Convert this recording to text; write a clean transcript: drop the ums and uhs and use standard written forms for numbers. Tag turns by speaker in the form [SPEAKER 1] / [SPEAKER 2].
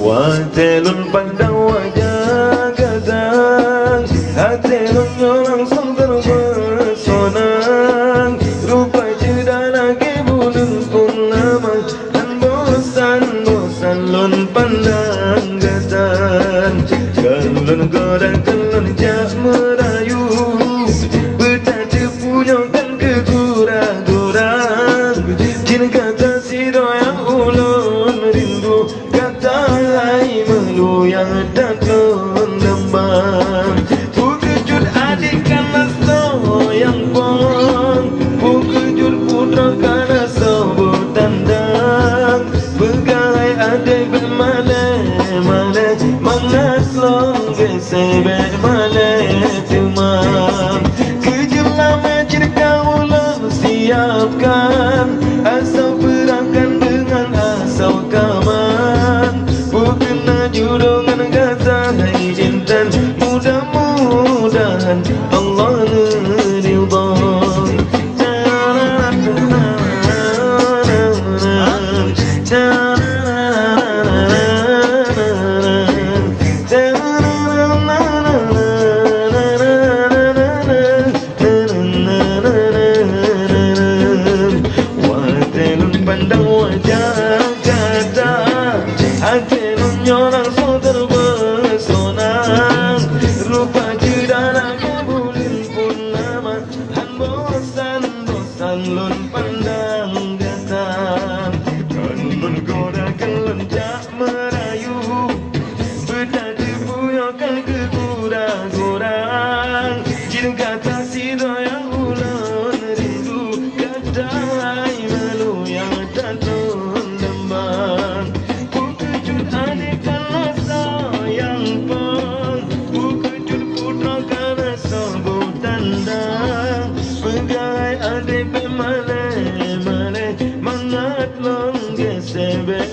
[SPEAKER 1] Watelun pandang wajah gadang, hatelun langsung terpesona. Rupa jeda lagi bulan purnama, dan bosan lun pandang gadang. Kelun goda kelun jak merayu, bertanda punya kan kegurang-gurang. Jin kata si doyang ulun rindu, kata ai melu yang takkan lembang. Bukejut adik karena soyang pon, bukejut putra karena sebut tandang. Begai adik bermane-mane, mangas long gesebe mane timang. Kejelame cerita ulang siapkan, asal berangkan dengan asal kaman. Bukan judungan kata hai jintan, mudah-mudahan Allah ridha. Watelun pandang wajah kata, hatelun nyorang so terpesona. Rupa cedana kebulin purnama, han bosan lun pandang kata. Kelun goda kelun jak merayu, bertanda puyakan kegurang-gurang. Jin kata si doyang ulun rindu, kata ai melu yang takkan lembang. Bukejut adik karena sayang pon, bukejut putra karena sebut tandang. Begai adik bermane-mane, mangat long gesebek